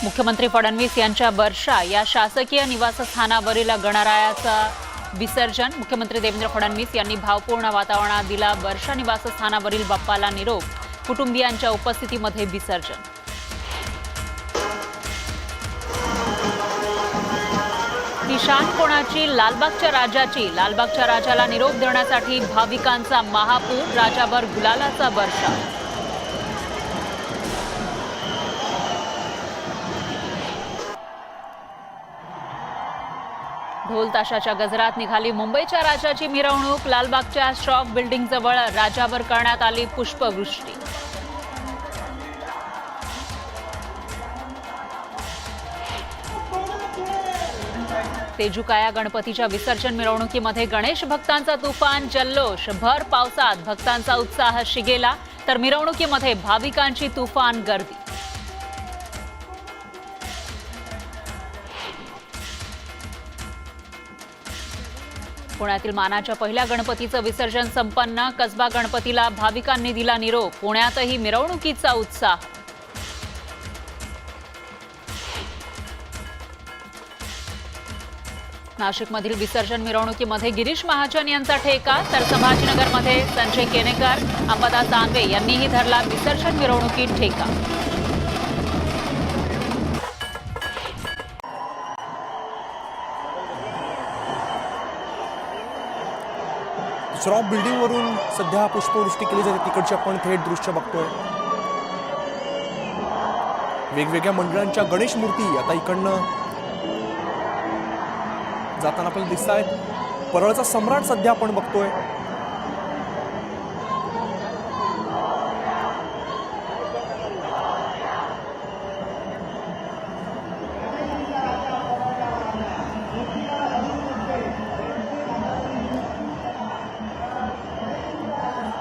मुख्यमंत्री फडणवीस यांच्या वर्षा या शासकीय निवासस्थानावरील गणरायाचा विसर्जन। मुख्यमंत्री देवेंद्र फडणवीस यांनी भावपूर्ण वातावरणात दिला वर्षा निवासस्थानावरील बाप्पाला निरोप। कुटुंबियांच्या उपस्थितीमध्ये विसर्जन। ती शान कोणाची? लालबागच्या राजाची। लालबागच्या राजाला निरोप देण्यासाठी भाविकांचा महापूर। राजाभर गुलालाचा वर्षा। ढोल ताशाच्या गजरात निघाली मुंबईच्या राजाची मिरवणूक। लालबागच्या स्टॉक बिल्डिंग जवळ राजावर करण्यात आली पुष्पवृष्टी। तेजुकाया गणपतीच्या विसर्जन मिरवणुकीमध्ये गणेश भक्तांचा तुफान जल्लोष। भर पावसात भक्तांचा उत्साह शिगेला तर मिरवणुकीमध्ये भाविकांची तुफान गर्दी। पुण्यातील मानाच्या पहिल्या गणपतीचं विसर्जन संपन्न। कसबा गणपतीला भाविकांनी दिला निरोप। पुण्यातही मिरवणुकीचा उत्साह। नाशिकमधील विसर्जन मिरवणुकीमध्ये गिरीश महाजन यांचा ठेका तर संभाजीनगरमध्ये संजय केनेकर, अंबादास दानवे यांनीही धरला विसर्जन मिरवणुकीत ठेका। स्टॉक बिल्डिंग वरून सध्या पुष्पवृष्टी केली जाते, तिकडचे आपण थेट दृश्य बघतोय। वेगवेगळ्या मंडळांच्या गणेश मूर्ती आता इकडनं जाताना आपल्याला दिसत आहेत। परळचा सम्राट सध्या आपण बघतोय।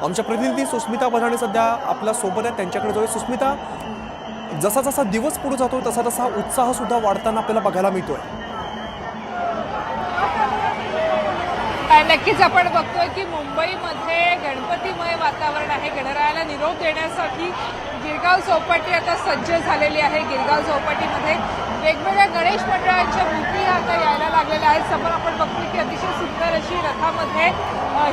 आमच्या प्रतिनिधी सुस्मिता बधाणे सध्या आपल्या सोबत आहेत, त्यांच्याकडे जाऊया। सुस्मिता, जसा जसा दिवस पुढे जातोय तसा तसा उत्साह सुद्धा वाढताना आपल्याला बघायला मिळतोय। नक्कीच आपण बघतोय की मुंबईमध्ये गणपतीमय वातावरण आहे। गणरायाला निरोप देण्यासाठी गिरगाव चौपाटी आता सज्ज झालेली आहे। गिरगाव चौपाटीमध्ये वेगवेगळ्या गणेश मंडळांच्या मूर्ती आता यायला लागलेल्या आहेत। समोर आपण बघतोय की अतिशय सुंदर अशी रथामध्ये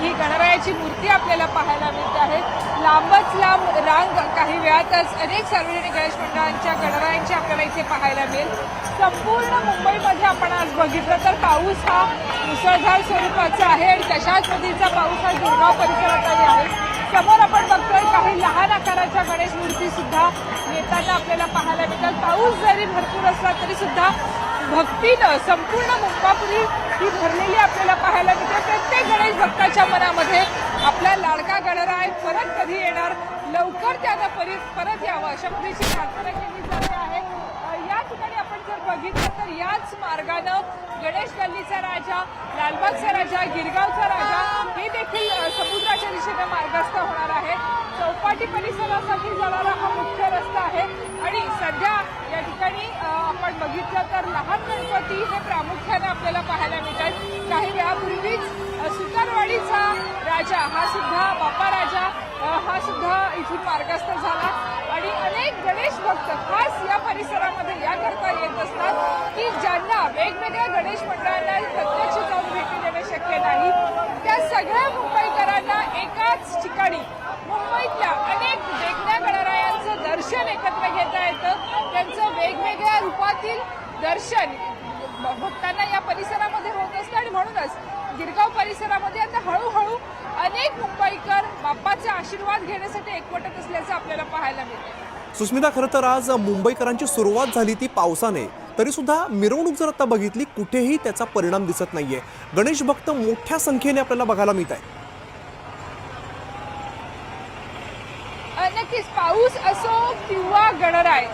ही गणरायाची मूर्ती आपल्याला पाहायला मिळते आहे। लांबच लांब रांग काही वेळातच अनेक सार्वजनिक गणेश मंडळांच्या गणरायांची आपल्याला इथे पाहायला मिळेल। संपूर्ण मुंबईमध्ये आपण आज बघितलं तर पाऊस हा मुसळधार स्वरूपाचा आहे आणि तशाच पद्धतीचा पाऊस हा गिरगाव परिसरातही आहे। समोर आपण बघतोय काही लहान आकाराच्या गणेश मूर्ती सुद्धा येताना आपल्याला पाहायला मिळतात। पाऊस जरी भरपूर असला तरी सुद्धा भक्तीनं संपूर्ण मुंबापुरी ही भरलेली आपल्याला पाहायला मिळते। प्रत्येक गणेश भक्ताच्या मनामध्ये आपला लाडका गणराय परत कधी येणार, लवकर त्यानं परत यावं अशा पद्धतीची प्रार्थना केली जाते आहे। या ठिकाणी आपण जर बघितलं तर याच मार्गानं गणेश गल्लीचा राजा, लालबागचा राजा, गिरगावचा राजा हे देखील समुद्राच्या दिशेने मार्गस्थ होणार आहे। चौपाटी परिसरासाठी जाणारा हा मुख्य रस्ता आहे आणि सध्या या ठिकाणी आपण बघितलं तर लहान गणपती हे प्रामुख्याने आपल्याला पाहायला मिळतात। काही वेळापूर्वीच सुतारवाडीचा राजा हा सुद्धा, बाप्पा राजा हा सुद्धा इथून मार्गस्थ झाला आणि अनेक गणेश भक्त खास या परिसरामध्ये याकरता येत असतात की ज्यांना वेगवेगळ्या गणेश मंडळांना प्रत्यक्ष जाऊन भेटी देणं शक्य नाही, त्या सगळ्या मुंबईकरांना एकाच ठिकाणी मुंबईतल्या अनेक वेगळ्या गणरायांचं दर्शन एकत्र घेता येतं। त्यांचं वेगवेगळ्या रूपातील दर्शन भक्तांना या परिसरामध्ये होत असतं आणि म्हणूनच गिरगाव परिसरामध्ये आता हळूहळू अनेक मुंबईकर बाप्पाचे आशीर्वाद घेण्यासाठी एकवटत असल्याचं आपल्याला पाहायला मिळतं। सुस्मिता, खरं तर आज मुंबईकरांची सुरुवात झाली ती पावसाने, तरी सुद्धा मिरवणूक जर आता बघितली कुठेही त्याचा परिणाम दिसत नाहीये। गणेश भक्त मोठ्या संख्येने आपल्याला बघायला मिळत आहे। नक्कीच पाऊस असो किंवा गणराय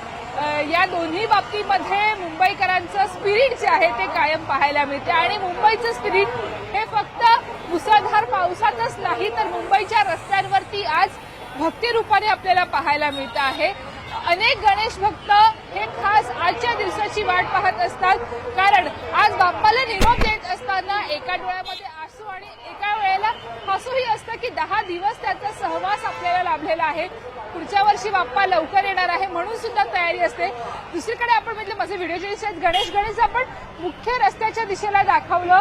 या दोन्ही बाबतीमध्ये मुंबईकरांचं स्पिरिट जे आहे ते कायम पाहायला मिळते आणि मुंबईचं स्पिरिट हे फक्त मुसळधार पावसातच नाही तर मुंबईच्या रस्त्यांवरती आज भक्ती रूपाने आपल्याला पाहायला मिळत आहे। अनेक गणेश भक्त हे खास आजच्या दिवसाची वाट पाहत असतात, कारण आज बाप्पाला निरोप देत असताना एका डोळ्यामध्ये आसू आणि एका वेळेला हसूही असतं की 10 दिवस त्याचा सहवास आपल्याला लाभलेला आहे। पुढच्या वर्षी बाप्पा लवकर येणार आहे म्हणून सुद्धा तयारी असते. दुसरीकडे आपण म्हटलं माझे व्हिडिओ जे आहेत गणेश आपण मुख्य रस्त्याच्या दिशेला दाखवलं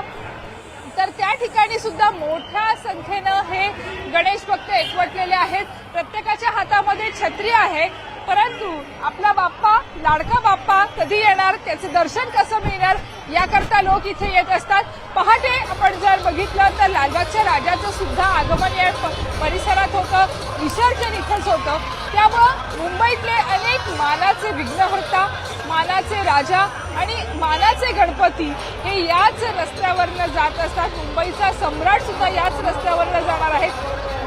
तर त्या ठिकाणी सुद्धा मोठ्या संख्येनं हे गणेश भक्त एकवटलेले आहेत. प्रत्येकाच्या हातामध्ये छत्री आहे, परंतु आपला बाप्पा लाडका बाप्पा कधी येणार, त्याचे दर्शन कसं मिळणार याकरता लोक इथे येत असतात. पहाटे आपण जर बघितलं तर लालबागच्या राजाचं सुद्धा आगमन या परिसरात होतं, विसर्जन इथंच होतं. त्यामुळं मुंबईतले अनेक मानाचे विघ्नहर्ता, मानाचे राजा आणि मानाचे गणपती हे याच रस्त्यावरनं जात असतात. मुंबईचा सम्राट सुद्धा याच रस्त्यावरनं जाणार आहे.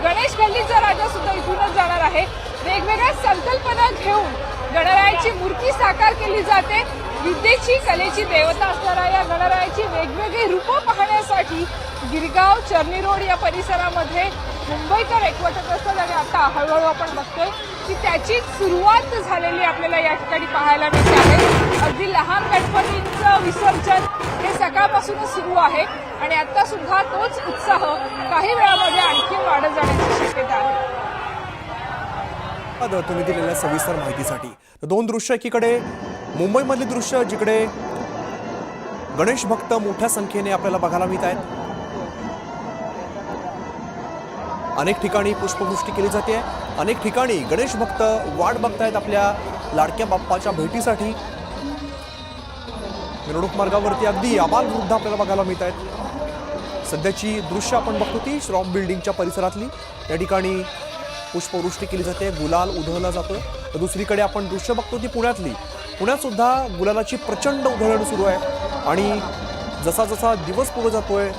गणेश गल्लीचा राजा सुद्धा इथूनच जाणार आहे. वेगवेगळ्या संकल्पना घेऊन गणरायाची मूर्ती साकार केली जाते. विद्येची कलेची देवता असणाऱ्या या गणरायाची वेगवेगळी रूपं पाहण्यासाठी गिरगाव, चर्नी रोड या परिसरामध्ये मुंबईकर एकवटत असतात आणि आता हळूहळू आपण बघतोय की त्याची सुरुवात झालेली आपल्याला या ठिकाणी पाहायला मिळते आहे. अगदी लहान गणपतींचं विसर्जन हे सकाळपासूनच सुरू आहे आणि आता सुद्धा तोच उत्साह काही वेळामध्ये आणखी वाढत जाण्याची शक्यता आहे. तुम्ही दिलेल्या सविस्तर माहितीसाठी. दोन दृश्य, एकीकडे मुंबईमधली दृश्य जिकडे गणेश भक्त मोठ्या संख्येने आपल्याला बघायला मिळत आहेत. अनेक ठिकाणी पुष्पवृष्टी केली जाते, अनेक ठिकाणी गणेश भक्त वाट बघतायत आपल्या लाडक्या बाप्पाच्या भेटीसाठी. मिरवणूक मार्गावरती अगदी आबालवृद्ध आपल्याला बघायला मिळत आहेत. सध्याची दृश्य आपण बघतो ती श्रॉफ बिल्डिंगच्या परिसरातली. त्या ठिकाणी पुष्पवृष्टी केली जाते, गुलाल उधळला जातोय. तर दुसरीकडे आपण दृश्य बघतो ती पुण्यातली. पुण्यात सुद्धा गुलालाची प्रचंड उधळण सुरू आहे आणि जसा जसा दिवस पुढे जातोय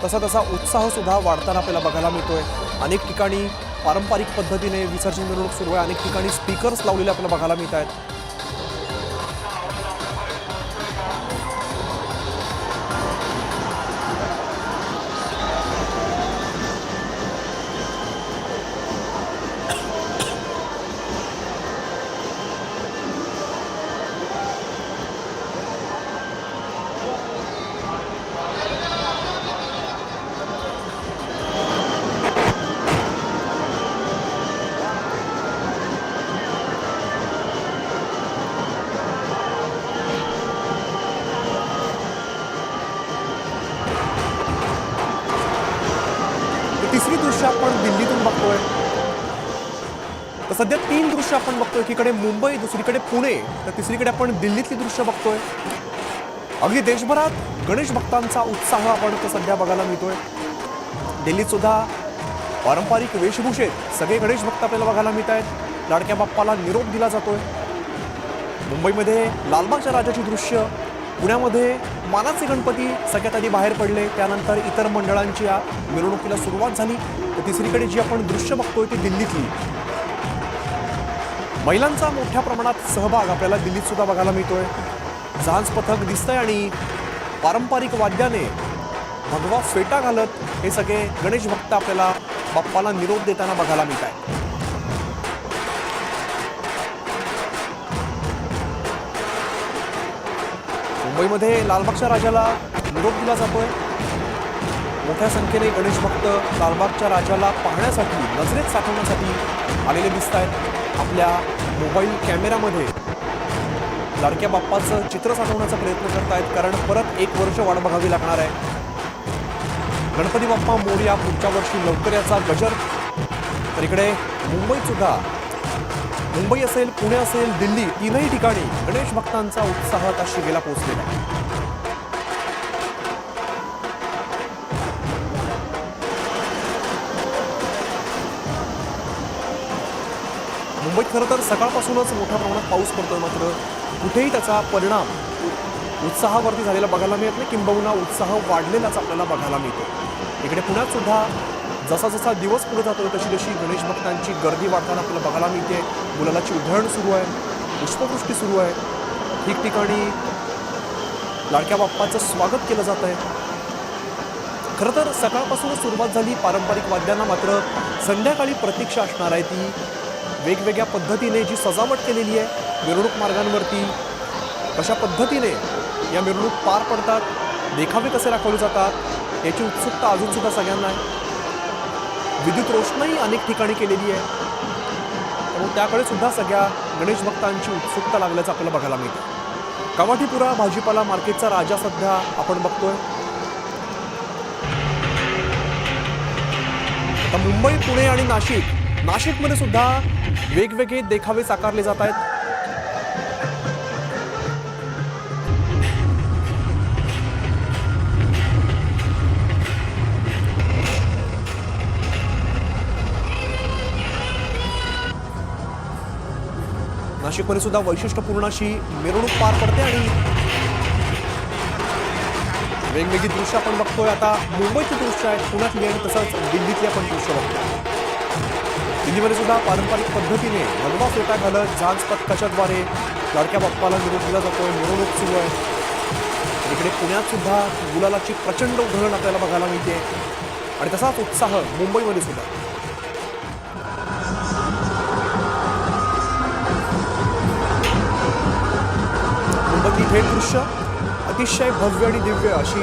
तसा तसा उत्साह सुद्धा वाढताना आपल्याला बघायला मिळतोय. अनेक ठिकाणी पारंपरिक पद्धतीने विसर्जन मिरवणूक सुरू आहे, अनेक ठिकाणी स्पीकर्स लावलेले आपल्याला बघायला मिळत आहेत. तिसरी दृश्य आपण दिल्लीतून बघतोय. तर सध्या तीन दृश्य आपण बघतोय, एकीकडे मुंबई, दुसरीकडे पुणे, तर तिसरीकडे आपण दिल्लीतली दृश्य बघतोय. अगदी देशभरात गणेश भक्तांचा उत्साह आपण सध्या बघायला मिळतोय. दिल्लीत सुद्धा पारंपरिक वेशभूषेत सगळे गणेश भक्त आपल्याला बघायला मिळत आहेत. लाडक्या बाप्पाला निरोप दिला जातोय. मुंबईमध्ये लालबागच्या राजाची दृश्य, पुण्यामध्ये मानाचे गणपती सगळ्यात आधी बाहेर पडले, त्यानंतर इतर मंडळांची या मिरवणुकीला सुरुवात झाली. तर तिसरीकडे जी आपण दृश्य बघतोय ती दिल्लीतली. महिलांचा मोठ्या प्रमाणात सहभाग आपल्याला दिल्लीत सुद्धा बघायला मिळतोय. जहाज पथक दिसतंय आणि पारंपरिक वाद्याने भगवा फेटा घालत हे सगळे गणेश भक्त आपल्याला बाप्पाला निरोप देताना बघायला मिळत आहेत. मुंबईमध्ये लालबागच्या राजाला निरोप दिला जातोय. मोठ्या संख्येने गणेश भक्त लालबागच्या राजाला पाहण्यासाठी, नजरेत साठवण्यासाठी आलेले दिसत आहेत. आपल्या मोबाईल कॅमेऱ्यामध्ये लाडक्या बाप्पाचं चित्र साठवण्याचा प्रयत्न करतायत, कारण परत एक वर्ष वाट बघावी लागणार आहे. गणपती बाप्पा मोरया, पुढच्या वर्षी लवकर याचा गजर. तर इकडे मुंबईत सुद्धा, मुंबई असेल, पुणे असेल, दिल्ली, तीनही ठिकाणी गणेश भक्तांचा उत्साह आता शिगेला पोहोचलेला आहे. मुंबईत खरं तर सकाळपासूनच मोठ्या प्रमाणात पाऊस पडतोय, मात्र कुठेही त्याचा परिणाम उत्साहावरती झालेला बघायला मिळत नाही, किंबहुना उत्साह वाढलेलाच आपल्याला बघायला मिळतो. इकडे पुण्यात सुद्धा जसा जसा दिवस पुढे जातोय तशी तशी गणेश भक्तांची गर्दी वाढताना आपल्याला बघायला मिळते. गुलालाची उधळण सुरू आहे, पुष्पवृष्टी सुरू आहे. ठिकठिकाणी लाडक्या बाप्पाचं स्वागत केलं जात आहे. खरं तर सकाळपासूनच सुरुवात झाली पारंपरिक वाद्यांना, मात्र संध्याकाळी प्रतीक्षा असणार आहे ती वेगवेगळ्या पद्धतीने जी सजावट केलेली आहे मिरवणूक मार्गांवरती, कशा पद्धतीने या मिरवणूक पार पडतात, देखावे कसे दाखवले जातात याची उत्सुकता अजून सुद्धा सगळ्यांना आहे. विद्युत रोषणाई अनेक ठिकाणी केलेली आहे. त्यामुळे त्याकडे सुद्धा सगळ्या गणेश भक्तांची उत्सुकता लागल्याचं आपल्याला बघायला मिळतं. कामाठीपुरा भाजीपाला मार्केटचा राजा सध्या आपण बघतोय. आता मुंबई, पुणे आणि नाशिकमध्ये सुद्धा वेगवेगळे देखावे साकारले जात आहेत. नाशिकमध्ये सुद्धा वैशिष्ट्यपूर्ण अशी मिरवणूक पार पडते आणि वेगवेगळी दृश्य आपण बघतोय. आता मुंबईची दृश्य आहेत, पुण्यातली आणि तसंच दिल्लीतली आपण दृश्य बघतोय. दिल्लीमध्ये सुद्धा पारंपरिक पद्धतीने भगवा फेटा घालत झांज पथकाच्याद्वारे लाडक्या बाप्पाला निरोप दिला जातोय. मिरवणूक सुरू आहे. इकडे पुण्यात सुद्धा गुलालाची प्रचंड उधळण आपल्याला बघायला मिळते आणि तसाच उत्साह मुंबईमध्ये सुद्धा. मुंबईतली थेट दृश्य अतिशय भव्य आणि दिव्य अशी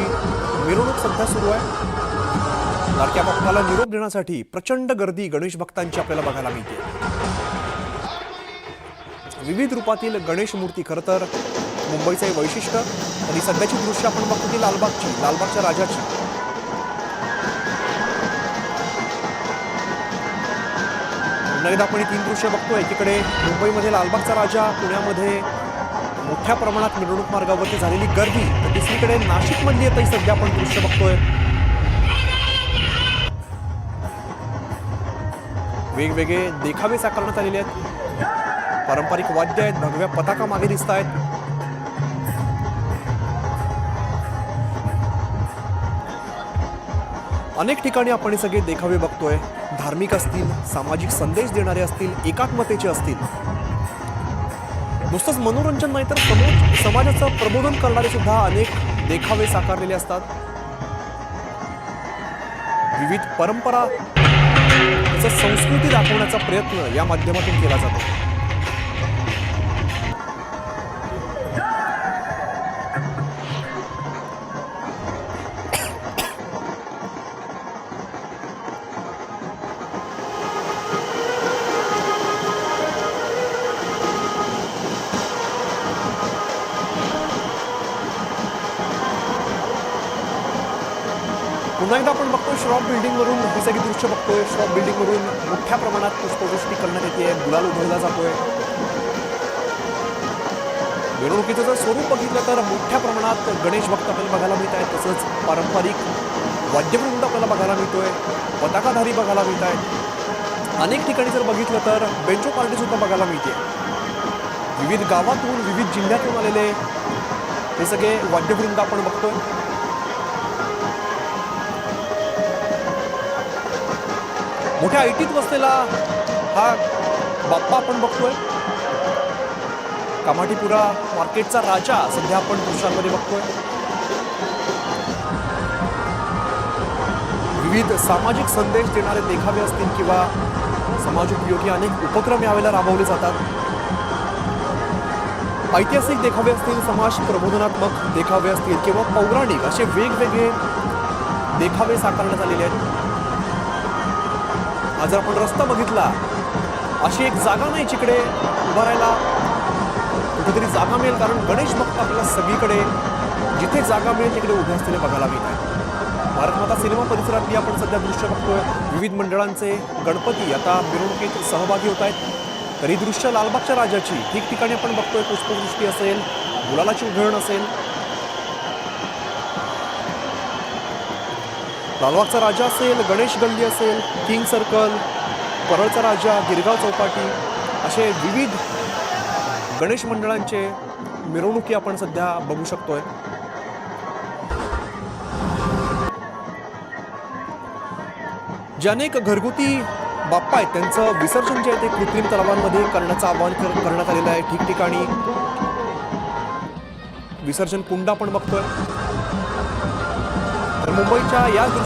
मिरवणूक सध्या सुरू आहे. लाडक्या बाप्पाला निरोप देण्यासाठी प्रचंड गर्दी गणेश भक्तांची आपल्याला बघायला मिळते. विविध रूपातील गणेश मूर्ती खरं तर मुंबईचं हे वैशिष्ट्य. आणि सध्याची दृश्य आपण बघतो ती लालबागच्या राजाची. पुन्हा एकदा आपण ही तीन दृश्य बघतोय. एकीकडे मुंबईमध्ये लालबागचा राजा, पुण्यामध्ये मोठ्या प्रमाणात मिरवणूक मार्गावरती झालेली गर्दी, तर दुसरीकडे नाशिकमधली आता सध्या आपण दृश्य बघतोय. वेगवेगळे देखावे साकारण्यात आलेले आहेत. पारंपरिक वाद्य आहेत, भगव्या पताका मागे दिसत आहेत. अनेक ठिकाणी आपण हे सगळे देखावे बघतोय. धार्मिक असतील, सामाजिक संदेश देणारे असतील, एकात्मतेचे असतील. नुसतंच मनोरंजन नाही तर समाजाचं प्रबोधन करणारे सुद्धा अनेक देखावे साकारलेले असतात. विविध परंपरा, संस्कृती दाखवण्याचा प्रयत्न या माध्यमातून केला जातो. पुन्हा एकदा आपण बघतोय श्रॉफ बिल्डिंगवरून ही सगळी दृश्य बघतोय. श्रॉफ बिल्डिंगवरून मोठ्या प्रमाणात पुष्पवृष्टी करण्यात येते. गुलाल उधळला जातोय. मिरवणुकीचं जर स्वरूप बघितलं तर मोठ्या प्रमाणात गणेश भक्त आपल्याला बघायला मिळत आहेत. तसंच पारंपरिक वाद्यवृंद आपल्याला बघायला मिळतोय. पताकाधारी बघायला मिळत आहेत. अनेक ठिकाणी जर बघितलं तर बेंचो पार्टी सुद्धा बघायला मिळते. विविध गावातून, विविध जिल्ह्यातून आलेले हे सगळे वाद्यवृंद आपण बघतोय. मोठ्या ऐटीत बसलेला हा बाप्पा आपण बघतोय. कामाठीपुरा मार्केटचा राजा सध्या आपण दृश्यांमध्ये बघतोय. विविध सामाजिक संदेश देणारे देखावे असतील किंवा समाजोपयोगी अनेक उपक्रम यावेळेला राबवले जातात. ऐतिहासिक देखावे असतील, समाज प्रबोधनात्मक देखावे असतील किंवा पौराणिक असे वेगवेगळे देखावे साकारण्यात आलेले आहेत. आज जर आपण रस्ता बघितला, अशी एक जागा नाही जिकडे उभा राहायला कुठेतरी जागा मिळेल, कारण गणेश भक्त आपल्याला सगळीकडे जिथे जागा मिळेल तिकडे उभे असलेले बघायला मिळत आहेत. भारतमाता सिनेमा परिसरातली आपण सध्या दृश्य बघतोय. विविध मंडळांचे गणपती आता मिरवणुकीत सहभागी होत आहेत. तर ही दृश्य लालबागच्या राजाची ठिकठिकाणी आपण बघतोय. पुष्पवृष्टी असेल, गुलालाची उधळण असेल. लालबागचा राजा असेल, गणेश गल्ली असेल, किंग सर्कल, परळचा राजा, गिरगाव चौपाटी असे विविध गणेश मंडळांचे मिरवणुकी आपण सध्या बघू शकतोय. जे अनेक घरगुती बाप्पा आहेत त्यांचं विसर्जन जे आहे ते कृत्रिम तलावांमध्ये करण्याचं आवाहन करण्यात आलेलं आहे. ठिकठिकाणी विसर्जन कुंड आपण बघतोय. तर मुंबईच्या या